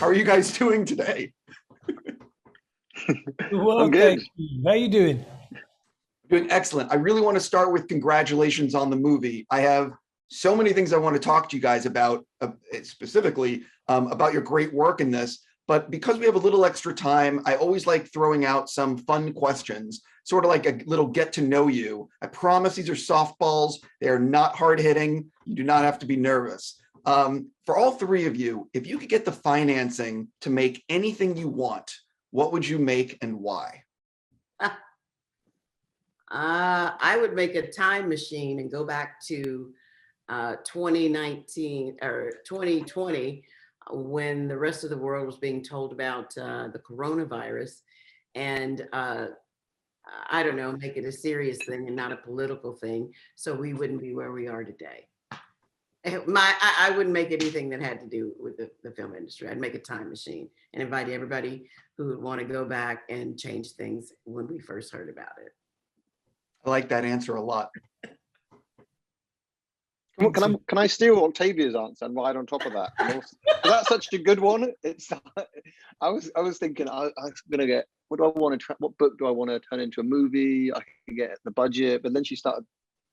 are you guys doing today? Well, I'm good. How are you doing? Doing excellent. I really want to start with congratulations on the movie. I have so many things I want to talk to you guys about, specifically about your great work in this. But because we have a little extra time, I always like throwing out some fun questions, sort of like a little get to know you. I promise these are softballs. They are not hard hitting. You do not have to be nervous. For all three of you, if you could get the financing to make anything you want, what would you make and why? I would make a time machine and go back to 2019 or 2020 when the rest of the world was being told about the coronavirus, and I don't know, make it a serious thing and not a political thing, so we wouldn't be where we are today. I wouldn't make anything that had to do with the film industry. I'd make a time machine and invite everybody who would want to go back and change things when we first heard about it. I like that answer a lot. Can I steal Octavia's answer and ride on top of that? And also, that's such a good one. It's I was thinking I was gonna get what book do I want to turn into a movie? I can get the budget, but then she started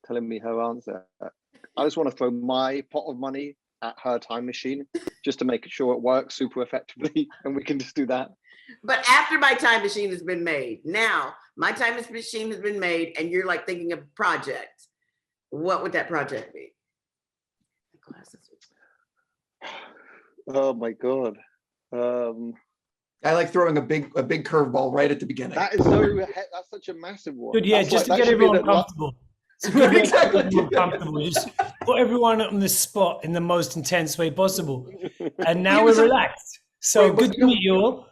telling me her answer. I just want to throw my pot of money at her time machine just to make sure it works super effectively, and we can just do that. But after my time machine has been made, now my time machine has been made, and you're like thinking of a project. What would that project be? Oh my god! I like throwing a big curveball right at the beginning. That's such a massive one. Good, yeah, That's just like, to get everyone comfortable. Exactly. Comfortable. Just put everyone on the spot in the most intense way possible. And now Give us we're a- relaxed. So Wait, good to meet you all.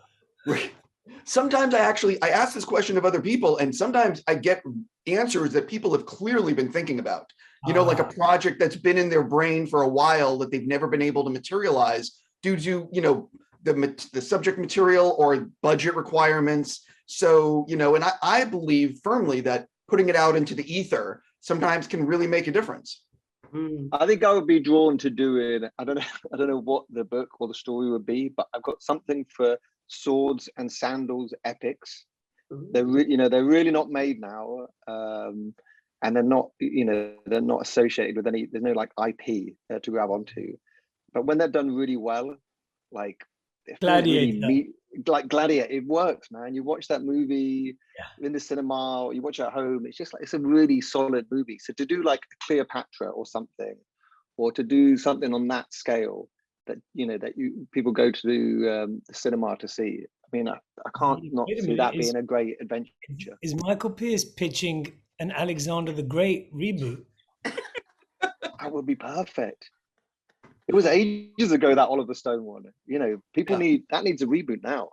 Sometimes I ask this question of other people, and sometimes I get answers that people have clearly been thinking about. You know, like a project that's been in their brain for a while that they've never been able to materialize due to, you know, the subject material or budget requirements. So, you know, and I believe firmly that putting it out into the ether sometimes can really make a difference. I think I would be drawn to doing, I don't know what the book or the story would be, but I've got something for swords and sandals epics. They're really not made now, and they're not associated with any. There's no like IP to grab onto, but when they're done really well, like Gladiator. Like Gladiator, it works, man. You watch that movie in the cinema, or you watch it at home. It's just like it's a really solid movie. So to do like Cleopatra or something, or to do something on that scale that people go to the cinema to see. I mean, I can't not see that being a great adventure. Is Michael Pearce pitching an Alexander the Great reboot? That would be perfect. It was ages ago, that Oliver Stone one. You know, people needs a reboot now.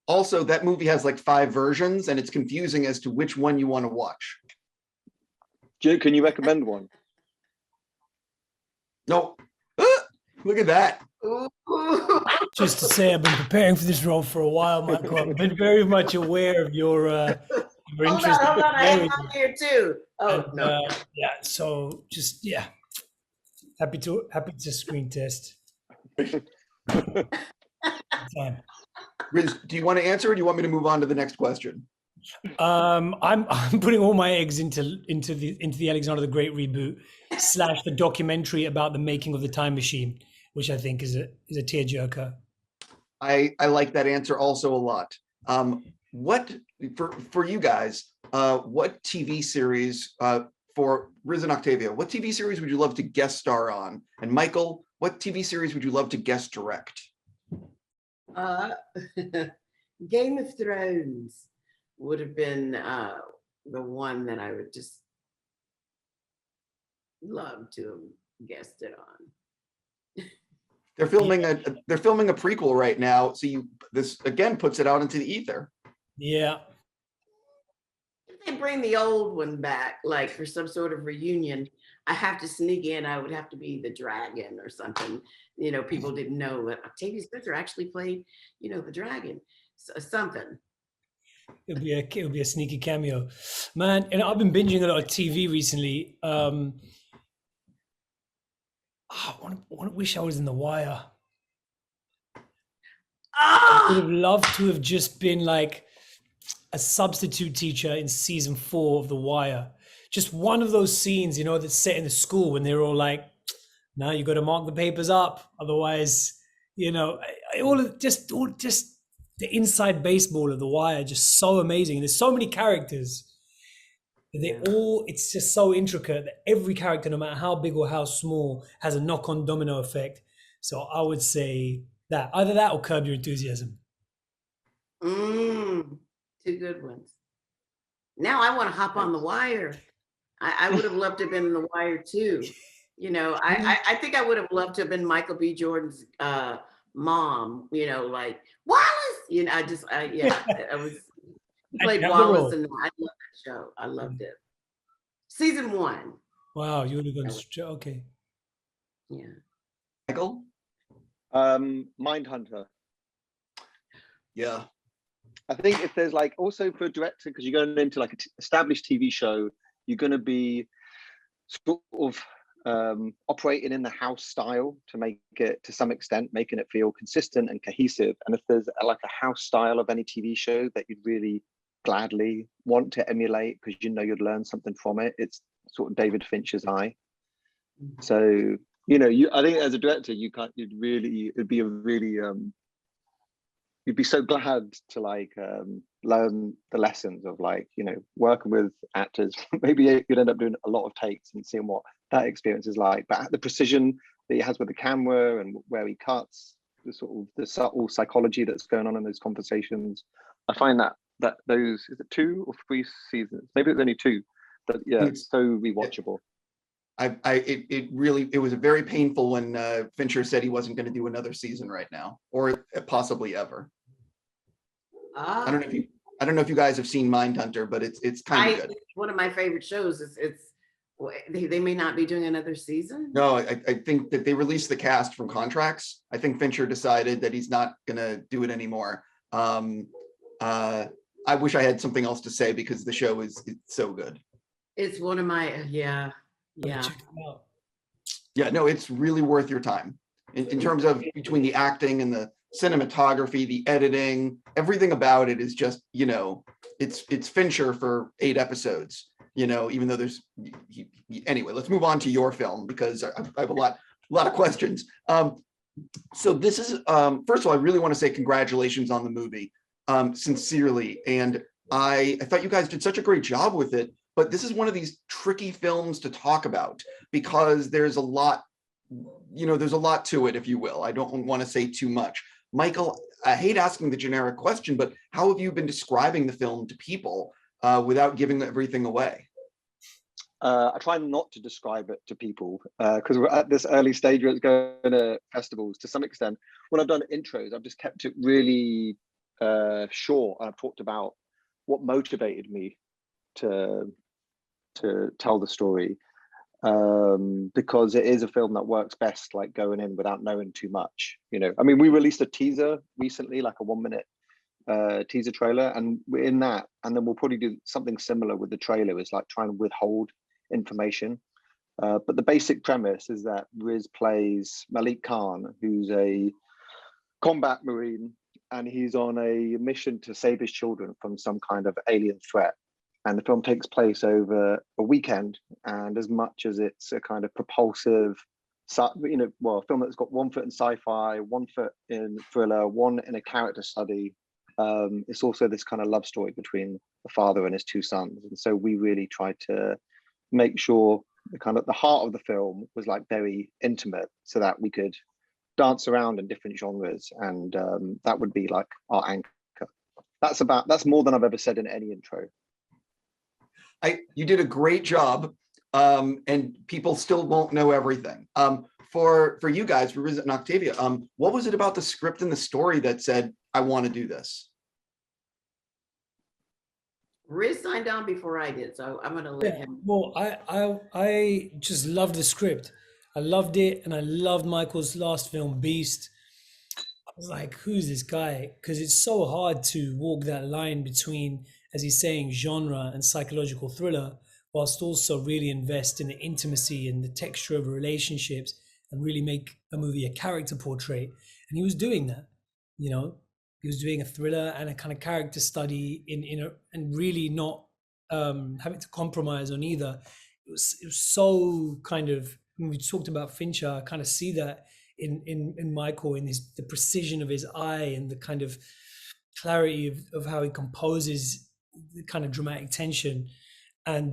Also, that movie has like 5 versions, and it's confusing as to which one you want to watch. Joe, can you recommend one? No. Look at that. Just to say, I've been preparing for this role for a while, Michael. I've been very much aware of your interest. Hold on, I have mine here too. No. So just happy to screen test. Time. Riz, do you want to answer, or do you want me to move on to the next question? I'm putting all my eggs into the Alexander the Great reboot / the documentary about the making of the time machine, which I think is a tearjerker. I like that answer also a lot. What for you guys? What TV series for Riz and Octavia? What TV series would you love to guest star on? And Michael, what TV series would you love to guest direct? Game of Thrones would have been the one that I would just love to have guested on. They're filming a prequel right now, so this again puts it out into the ether. Yeah. If they bring the old one back, like for some sort of reunion, I have to sneak in. I would have to be the dragon or something. You know, people didn't know that Octavia Spencer actually played, the dragon. So, something. It'll be a sneaky cameo, man. And I've been binging a lot of TV recently. I wish I was in The Wire. I would have loved to have just been like a substitute teacher in season 4 of The Wire. Just one of those scenes, you know, that's set in the school when they're all like, now you got to mark the papers up. Otherwise, you know, all just the inside baseball of The Wire, just so amazing. There's so many characters. They all, it's just so intricate that every character, no matter how big or how small, has a knock-on domino effect. So I would say that either that or Curb Your Enthusiasm. Two good ones. Now I want to hop on The Wire. I would have loved to have been in The Wire too. You know, I think I would have loved to have been Michael B. Jordan's mom, you know, like Wallace. You know, I was he played Wallace, and I love that show. I loved it. Season 1. Wow, you would have gone okay. Yeah. Michael? Mindhunter. Yeah. I think if there's like also for a director, because you're going into like an established TV show, you're going to be sort of operating in the house style to make it, to some extent, making it feel consistent and cohesive. And if there's like a house style of any TV show that you'd really gladly want to emulate because you know you'd learn something from it, it's sort of David Fincher's eye. So, you know, I think as a director, it'd be a really you'd be so glad to like learn the lessons of like, you know, working with actors. Maybe you'd end up doing a lot of takes and seeing what that experience is like, but the precision that he has with the camera and where he cuts, the sort of the subtle psychology that's going on in those conversations, I find that those, is it 2 or 3 seasons? Maybe it's only 2, but yeah, it's so rewatchable. It was very painful when Fincher said he wasn't going to do another season right now, or possibly ever. I don't know if you guys have seen Mindhunter, but it's kind of good. One of my favorite shows is they may not be doing another season. No, I think that they released the cast from contracts. I think Fincher decided that he's not going to do it anymore. I wish I had something else to say because the show it's so good. It's one of my yeah. No, it's really worth your time in terms of between the acting and the cinematography, the editing, everything about it is just, you know, it's Fincher for 8 episodes, you know, even though there's anyway. Let's move on to your film because I have a lot of questions. So this is first of all, I really want to say congratulations on the movie, sincerely, and I thought you guys did such a great job with it. But this is one of these tricky films to talk about because there's a lot, you know, there's a lot to it, if you will. I don't want to say too much. Michael, I hate asking the generic question, but how have you been describing the film to people without giving everything away? I try not to describe it to people because we're at this early stage where it's going to festivals to some extent. When I've done intros, I've just kept it really short. I've talked about what motivated me to tell the story, because it is a film that works best like going in without knowing too much. You know, I mean, we released a teaser recently, like a 1-minute teaser trailer, and we're in that, and then we'll probably do something similar with the trailer, is like trying to withhold information. But the basic premise is that Riz plays Malik Khan, who's a combat Marine, and he's on a mission to save his children from some kind of alien threat. And the film takes place over a weekend, and as much as it's a kind of propulsive, you know, well, a film that's got 1 foot in sci-fi, 1 foot in thriller, 1 in a character study, it's also this kind of love story between the father and his 2 sons. And so we really tried to make sure the heart of the film was like very intimate, so that we could dance around in different genres, and that would be like our anchor. That's more than I've ever said in any intro. You did a great job, and people still won't know everything. For you guys, for Riz and Octavia, what was it about the script and the story that said, I want to do this? Riz signed on before I did, so I'm going to let him. Well, I just loved the script. I loved it, and I loved Michael's last film, Beast. I was like, who's this guy? Because it's so hard to walk that line between, as he's saying, genre and psychological thriller, whilst also really invest in the intimacy and the texture of relationships and really make a movie a character portrait. And he was doing that, you know. he was doing a thriller and a kind of character study and really not having to compromise on either. It was so kind of, when we talked about Fincher, I kind of see that in Michael, in the precision of his eye and the kind of clarity of how he composes the kind of dramatic tension. And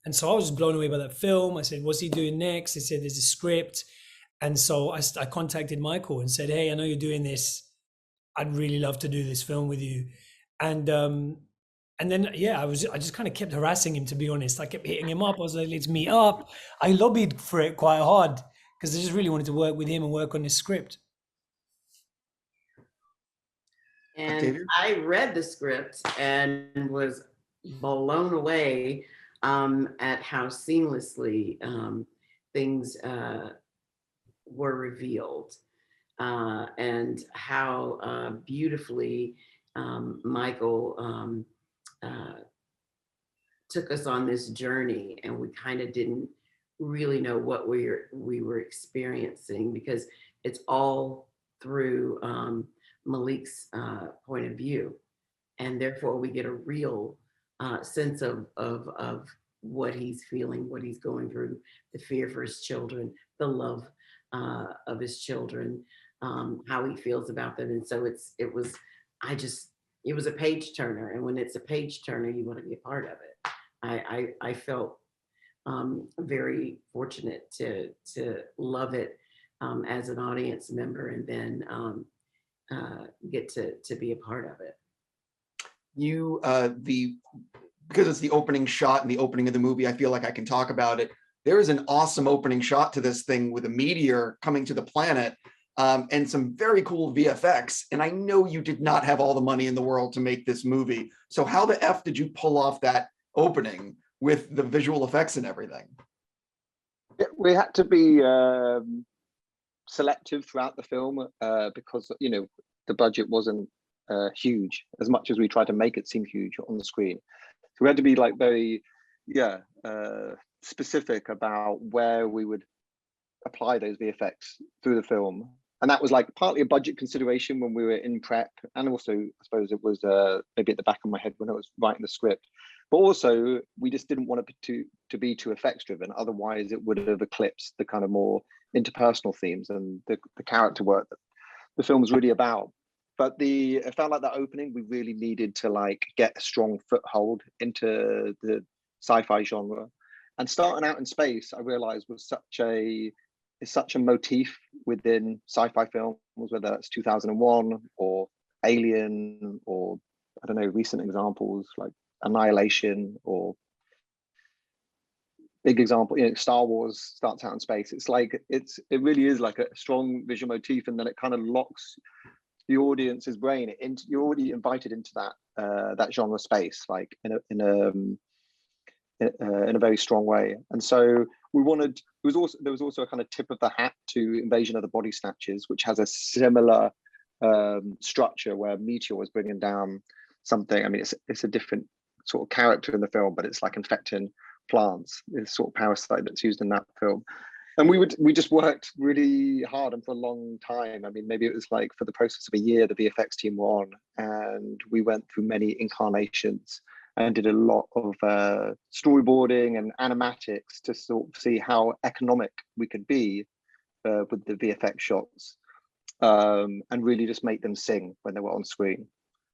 so I was blown away by that film. I said, what's he doing next? They said, there's a script. And so I contacted Michael and said, hey, I know you're doing this. I'd really love to do this film with you. And then, yeah, I just kind of kept harassing him, to be honest. I kept hitting him up. I was like, let's meet up. I lobbied for it quite hard because I just really wanted to work with him and work on his script. And Octavia? I read the script and was blown away at how seamlessly things were revealed, and how beautifully Michael took us on this journey, and we kind of didn't really know what we were experiencing, because it's all through Malik's point of view, and therefore we get a real sense of what he's feeling, what he's going through, the fear for his children, the love of his children, how he feels about them. And so it was a page turner, and when it's a page turner, you want to be a part of it. I felt very fortunate to love it as an audience member, and then get to be a part of it. You because it's the opening shot and the opening of the movie, I feel like I can talk about it. There is an awesome opening shot to this thing with a meteor coming to the planet, and some very cool VFX. And I know you did not have all the money in the world to make this movie. So how the F did you pull off that opening with the visual effects and everything? We had to be selective throughout the film because, you know, the budget wasn't huge, as much as we tried to make it seem huge on the screen. So we had to be like very, specific about where we would apply those VFX through the film. And that was like partly a budget consideration when we were in prep, and also I suppose it was maybe at the back of my head when I was writing the script. But also we just didn't want it to be too effects driven, otherwise it would have eclipsed the kind of more interpersonal themes and the character work that the film was really about. But it felt like that opening, we really needed to like get a strong foothold into the sci-fi genre. And starting out in space, I realized was such a motif within sci-fi films, whether that's 2001 or Alien, or I don't know, recent examples like Annihilation, or big example, you know, Star Wars starts out in space. It's like it really is like a strong visual motif, and then it kind of locks the audience's brain into, you're already invited into that genre space, like in a very strong way. And so we wanted, there was also a kind of tip of the hat to Invasion of the Body Snatchers, which has a similar structure where Meteor was bringing down something. I mean, it's a different sort of character in the film, but it's like infecting plants. It's sort of parasite that's used in that film. And we just worked really hard and for a long time. I mean, maybe it was like for the process of a year, the VFX team were on, and we went through many incarnations and did a lot of storyboarding and animatics to sort of see how economic we could be with the VFX shots, and really just make them sing when they were on screen.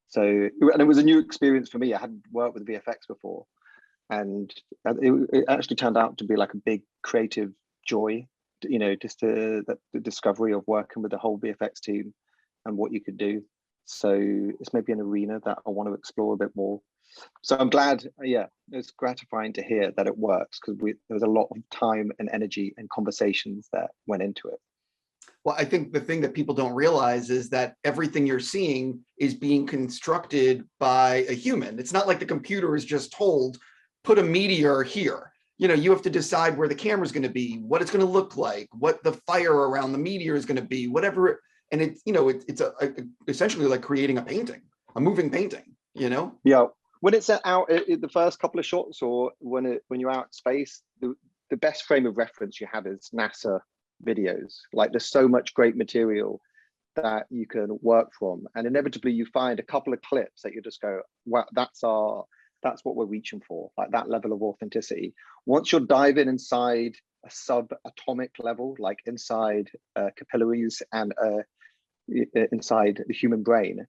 So, and it was a new experience for me. I hadn't worked with VFX before, and it actually turned out to be like a big creative joy, you know, just the discovery of working with the whole VFX team and what you could do. So it's maybe an arena that I want to explore a bit more. So I'm glad, it's gratifying to hear that it works, because there was a lot of time and energy and conversations that went into it. Well, I think the thing that people don't realize is that everything you're seeing is being constructed by a human. It's not like the computer is just told, put a meteor here. You know, you have to decide where the camera's going to be, what it's going to look like, what the fire around the meteor is going to be, whatever. And it's, you know, it's essentially like creating a painting, a moving painting, you know? Yeah. When it's out, the first couple of shots, or when you're out in space, the best frame of reference you have is NASA videos. Like, there's so much great material that you can work from, and inevitably you find a couple of clips that you just go, wow, that's what we're reaching for, like that level of authenticity. Once you're diving inside a subatomic level, like inside capillaries and inside the human brain,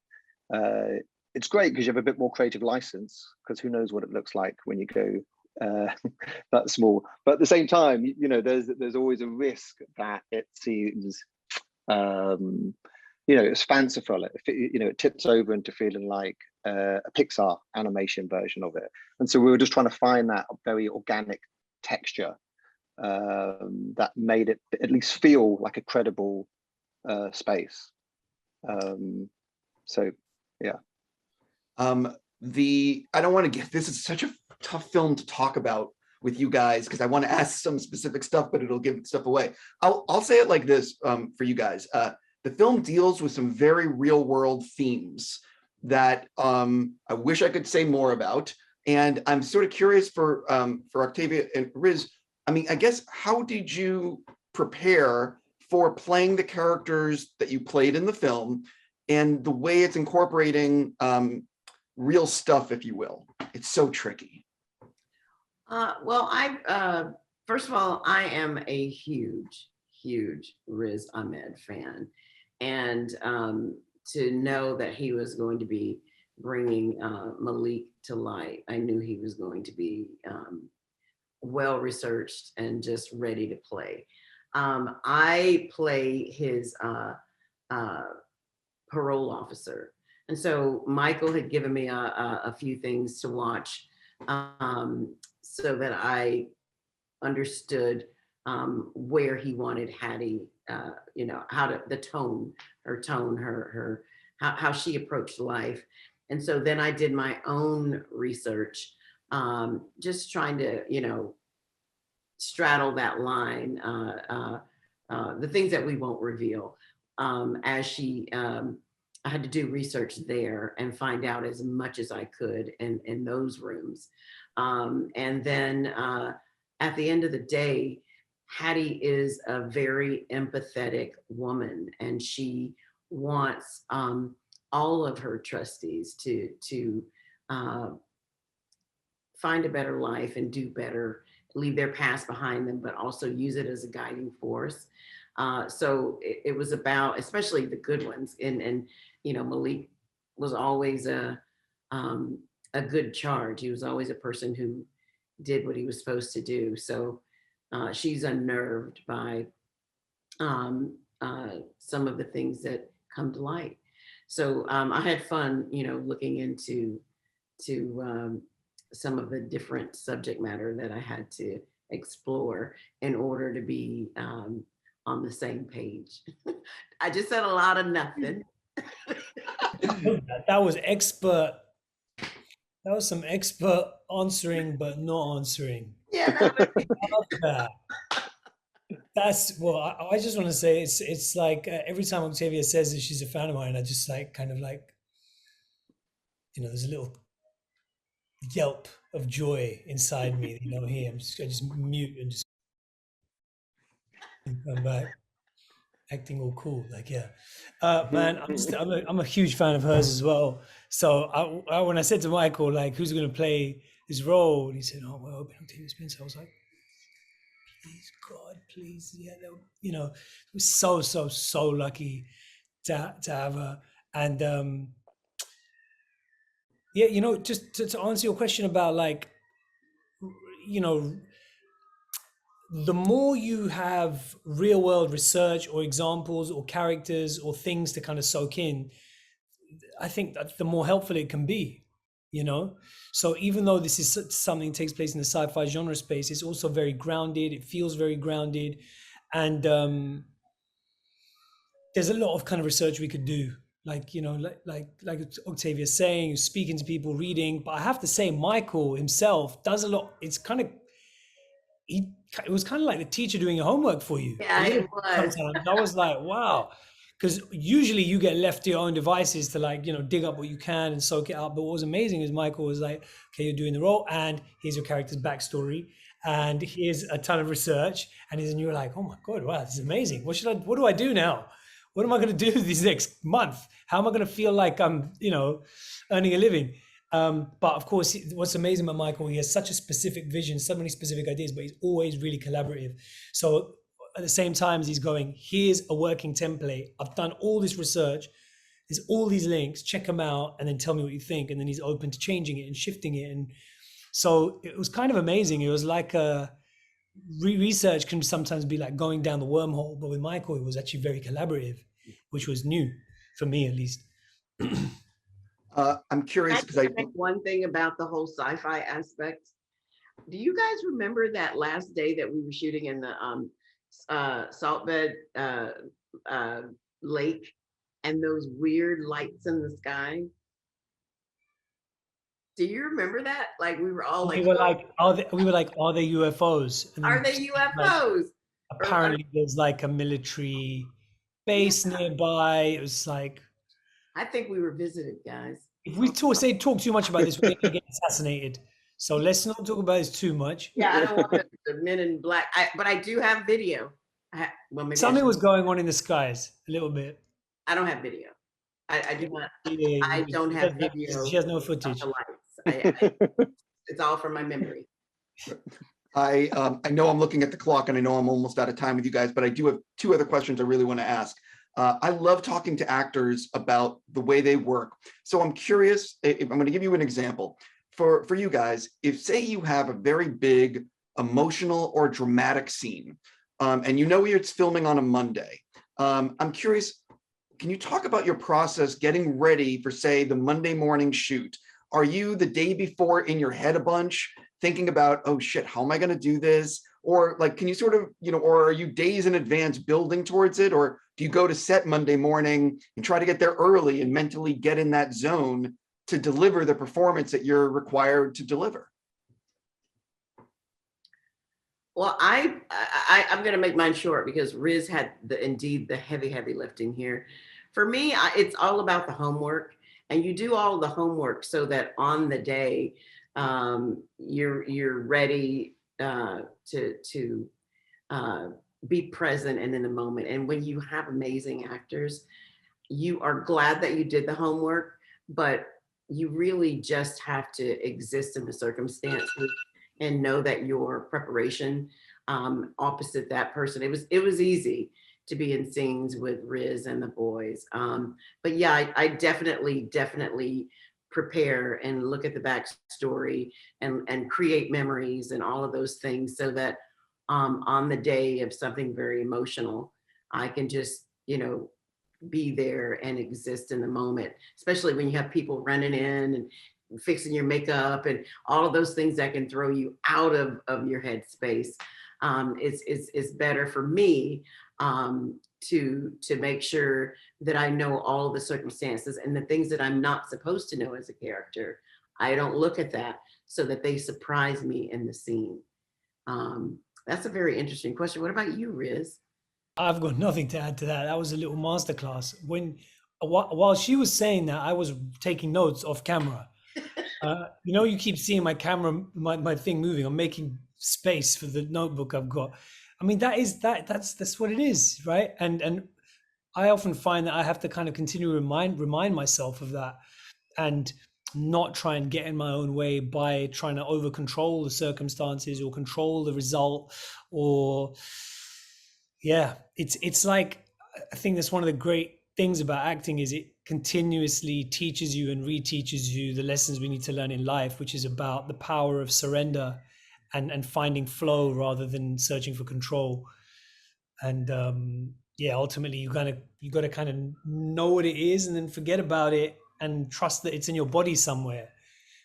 it's great because you have a bit more creative license, because who knows what it looks like when you go that small. But at the same time, you know, there's always a risk that it seems you know, it's fanciful. It tips over into feeling like a Pixar animation version of it. And so we were just trying to find that very organic texture that made it at least feel like a credible space. So yeah. I don't want to get, this is such a tough film to talk about with you guys, because I want to ask some specific stuff, but it'll give stuff away. I'll say it like this for you guys. The film deals with some very real world themes that I wish I could say more about. And I'm sort of curious for Octavia and Riz, I mean, I guess, how did you prepare for playing the characters that you played in the film and the way it's incorporating real stuff, if you will? It's so tricky. Well, first of all, I am a huge Riz Ahmed fan. And to know that he was going to be bringing Malik to light, I knew he was going to be well-researched and just ready to play. I play his parole officer. And so Michael had given me a few things to watch so that I understood where he wanted Hattie, you know, how she approached life. And so then I did my own research, just trying to, you know, straddle that line, the things that we won't reveal. I had to do research there and find out as much as I could in those rooms. And then at the end of the day, Hattie is a very empathetic woman, and she wants all of her trustees to find a better life and do better, leave their past behind them, but also use it as a guiding force. So it was about, especially the good ones, and you know, Malik was always a good charge. He was always a person who did what he was supposed to do. So she's unnerved by some of the things that come to light. So I had fun, you know, looking into some of the different subject matter that I had to explore in order to be on the same page. I just said a lot of nothing. That was expert. That was some expert answering, but not answering. Yeah. I love that. That's, well, I just want to say it's like every time Octavia says that she's a fan of mine, I just like kind of like, you know, there's a little yelp of joy inside me, you know, here. I just mute and just come back, acting all cool, like, yeah. Man, I'm a huge fan of hers as well. So when I said to Michael, like, who's going to play this role, and he said, oh, well, Octavia Spencer, I was like, please, God, please, yeah, you know, we're so lucky to have her. And yeah, you know, just to answer your question about, like, you know, the more you have real world research or examples or characters or things to kind of soak in, I think that the more helpful it can be, you know? So even though this is something that takes place in the sci-fi genre space, it's also very grounded. It feels very grounded. And there's a lot of kind of research we could do, like, you know, like Octavia's saying, speaking to people, reading. But I have to say, Michael himself does a lot. It's kind of, it was kind of like the teacher doing your homework for you. Yeah, it was. Sometimes I was like, wow. Because usually you get left to your own devices to, like, you know, dig up what you can and soak it up. But what was amazing is Michael was like, okay, you're doing the role, and here's your character's backstory, and here's a ton of research, and you were like, oh my God, wow, this is amazing. What do I do now? what am I going to do this next month? How am I going to feel like I'm, earning a living? But of course, what's amazing about Michael, he has such a specific vision, so many specific ideas, but he's always really collaborative. So at the same time as he's going, here's a working template. I've done all this research. There's all these links, check them out, and then tell me what you think. And then he's open to changing it and shifting it. And so it was kind of amazing. It was like research can sometimes be like going down the wormhole, but with Michael, it was actually very collaborative, which was new for me, at least. I'm curious because I think one thing about the whole sci-fi aspect. Do you guys remember that last day that we were shooting in the salt bed lake and those weird lights in the sky? Do you remember that? Like we were all like, we were like, are they UFOs? And are they UFOs? Like, apparently, there's like a military base nearby. It was like, I think we were visited, guys. If we talk too much about this, we're gonna get assassinated. So let's not talk about this too much. Yeah, I don't want the men in black. But I do have video. Something was going on in the skies a little bit. I don't have video. I do not. Yeah, I don't have video. She has no footage. It's all from my memory. I know I'm looking at the clock and I know I'm almost out of time with you guys, but I do have two other questions I really want to ask. I love talking to actors about the way they work. So I'm curious, I'm going to give you an example. For you guys, if say you have a very big emotional or dramatic scene, and you know it's filming on a Monday, I'm curious, can you talk about your process getting ready for, say, the Monday morning shoot? Are you the day before in your head a bunch, thinking about, oh shit, how am I going to do this? Or like, can you sort of, or are you days in advance building towards it? Or do you go to set Monday morning and try to get there early and mentally get in that zone to deliver the performance that you're required to deliver? Well, I'm going to make mine short because Riz had indeed the heavy lifting here. For me, it's all about the homework, and you do all the homework so that on the day you're ready to be present and in the moment. And when you have amazing actors, you are glad that you did the homework, but you really just have to exist in the circumstances and know that your preparation opposite that person. It was easy to be in scenes with Riz and the boys. But yeah, I definitely prepare and look at the backstory and create memories and all of those things so that on the day of something very emotional, I can just, be there and exist in the moment, especially when you have people running in and fixing your makeup and all of those things that can throw you out of your headspace. It's better for me to make sure that I know all the circumstances and the things that I'm not supposed to know as a character. I don't look at that so that they surprise me in the scene. That's a very interesting question. What about you, Riz? I've got nothing to add to that. That was a little masterclass. While she was saying that, I was taking notes off camera. You keep seeing my camera, my thing moving. I'm making space for the notebook I've got. I mean, that's what it is, right? And I often find that I have to kind of continue to remind myself of that, and not try and get in my own way by trying to over control the circumstances or control the result. Or it's like, I think that's one of the great things about acting is it continuously teaches you and reteaches you the lessons we need to learn in life, which is about the power of surrender and finding flow rather than searching for control. And ultimately you got to kind of know what it is and then forget about it and trust that it's in your body somewhere,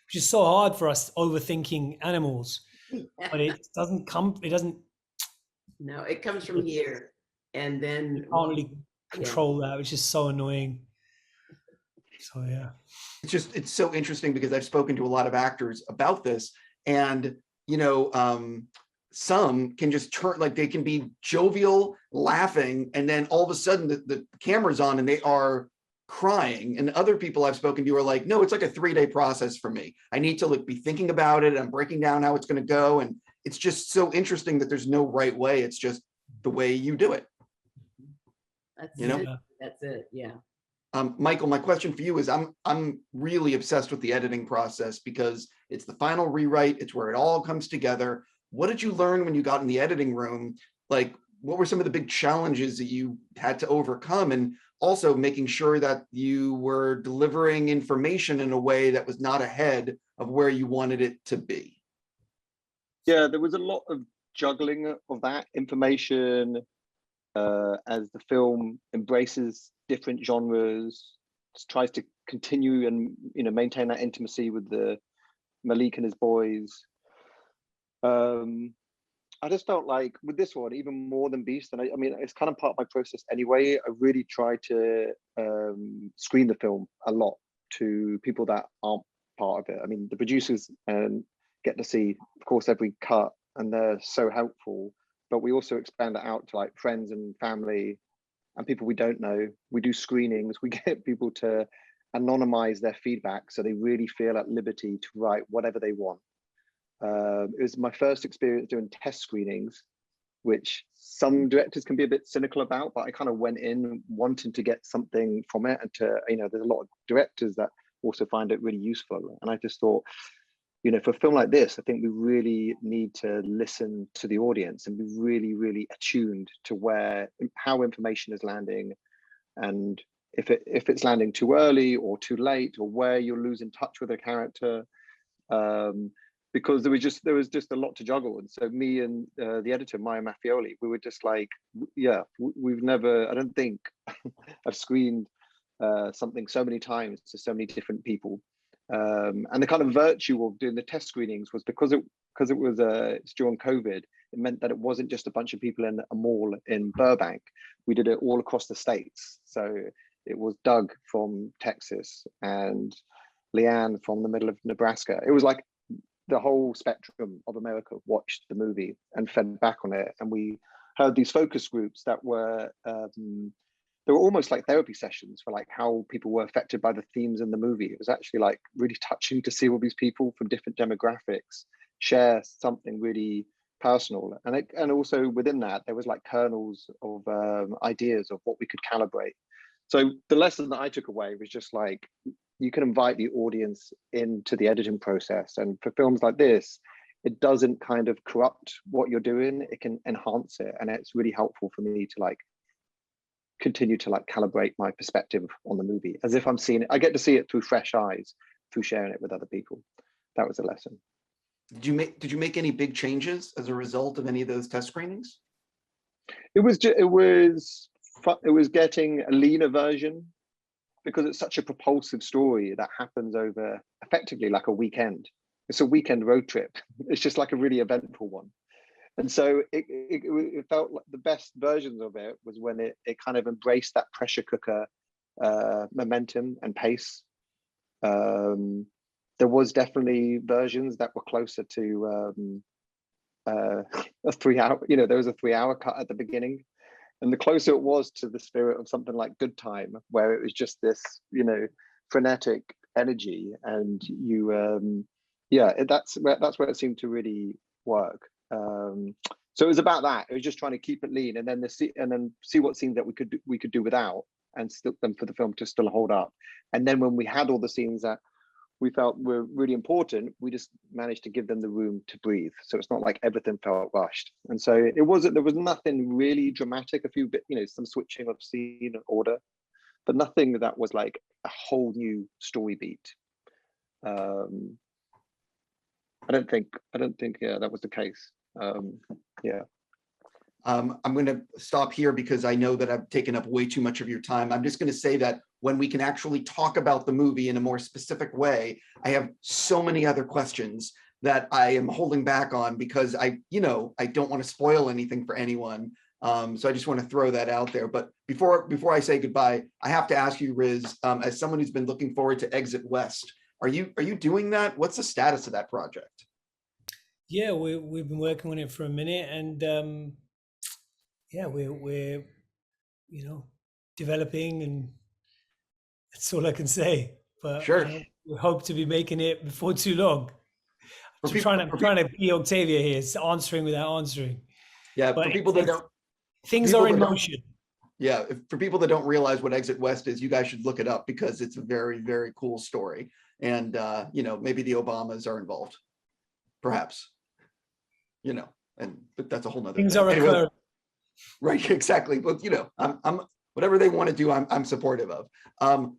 which is so hard for us overthinking animals. But it doesn't. No, it comes from here, and then you can't really control that, which is so annoying. So yeah, it's so interesting because I've spoken to a lot of actors about this, and some can just turn, like they can be jovial, laughing, and then all of a sudden the camera's on and they are crying. And other people I've spoken to are like, no, it's like a 3-day process for me. I need to be thinking about it. I'm breaking down how it's going to go. And it's just so interesting that there's no right way. It's just the way you do it. That's You know? it. That's it. Yeah. Michael, my question for you is I'm really obsessed with the editing process because it's the final rewrite. It's where it all comes together. What did you learn when you got in the editing room? Like, what were some of the big challenges that you had to overcome? And also making sure that you were delivering information in a way that was not ahead of where you wanted it to be. Yeah, there was a lot of juggling of that information as the film embraces different genres, tries to continue and maintain that intimacy with the Malik and his boys. I just felt like with this one, even more than Beast, and I mean, it's kind of part of my process anyway. I really try to screen the film a lot to people that aren't part of it. I mean, the producers get to see, of course, every cut, and they're so helpful. But we also expand it out to like friends and family and people we don't know. We do screenings. We get people to anonymize their feedback so they really feel at liberty to write whatever they want. It was my first experience doing test screenings, which some directors can be a bit cynical about, but I kind of went in wanting to get something from it, and there's a lot of directors that also find it really useful. And I just thought, for a film like this, I think we really need to listen to the audience and be really, really attuned to how information is landing, and if it's landing too early or too late, or where you're losing touch with a character. Because there was just a lot to juggle. And so me and the editor, Maya Maffioli, we were just like, yeah, we've never, I don't think I've screened something so many times to so many different people. And the kind of virtue of doing the test screenings was because it was it's during COVID, it meant that it wasn't just a bunch of people in a mall in Burbank. We did it all across the States. So it was Doug from Texas and Leanne from the middle of Nebraska. It was like the whole spectrum of America watched the movie and fed back on it. And we heard these focus groups that were, they were almost like therapy sessions for like how people were affected by the themes in the movie. It was actually like really touching to see all these people from different demographics share something really personal. And also within that, there was like kernels of ideas of what we could calibrate. So the lesson that I took away was just like, you can invite the audience into the editing process. And for films like this, it doesn't kind of corrupt what you're doing. It can enhance it. And it's really helpful for me to like continue to like calibrate my perspective on the movie as if I'm seeing it. I get to see it through fresh eyes, through sharing it with other people. That was a lesson. Did you make any big changes as a result of any of those test screenings? It was getting a leaner version, because it's such a propulsive story that happens over effectively like a weekend. It's a weekend road trip. It's just like a really eventful one. And so it felt like the best versions of it was when it kind of embraced that pressure cooker momentum and pace. There was definitely versions that were closer to a 3 hour, there was a 3 hour cut at the beginning. And the closer it was to the spirit of something like Good Time, where it was just this, frenetic energy, and that's where it seemed to really work. So it was about that. It was just trying to keep it lean, and then see what scenes that we could do without, and still them for the film to still hold up. And then when we had all the scenes that we felt were really important, we just managed to give them the room to breathe. So it's not like everything felt rushed. And so there was nothing really dramatic, a few bit, some switching of scene order, but nothing that was like a whole new story beat. I don't think that was the case. I'm going to stop here because I know that I've taken up way too much of your time. I'm just going to say that when we can actually talk about the movie in a more specific way, I have so many other questions that I am holding back on because I don't want to spoil anything for anyone. So I just want to throw that out there. But before I say goodbye, I have to ask you, Riz, as someone who's been looking forward to Exit West, are you doing that? What's the status of that project? Yeah, we've been working on it for a minute, and we're developing, and that's all I can say. But Sure. We hope to be making it before too long. I'm trying to be Octavia here, it's answering without answering. Yeah, but for people that don't. Things are in motion. Yeah, for people that don't realize what Exit West is, you guys should look it up because it's a very, very cool story. And, you know, maybe the Obamas are involved, perhaps, you know, but that's a whole nother Things thing. are Anyway, occurring. right, exactly. But, you know, I'm whatever they want to do, I'm supportive of. I'm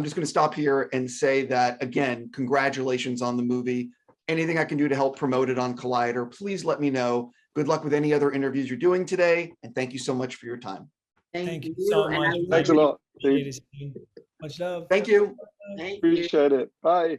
just going to stop here and say that, again, congratulations on the movie. Anything I can do to help promote it on Collider, please let me know. Good luck with any other interviews you're doing today. And thank you so much for your time. Thank you so and much. I love Thanks a you. lot. Appreciate it, Steve. Much love. Thank you. Thank you. Appreciate it. Bye.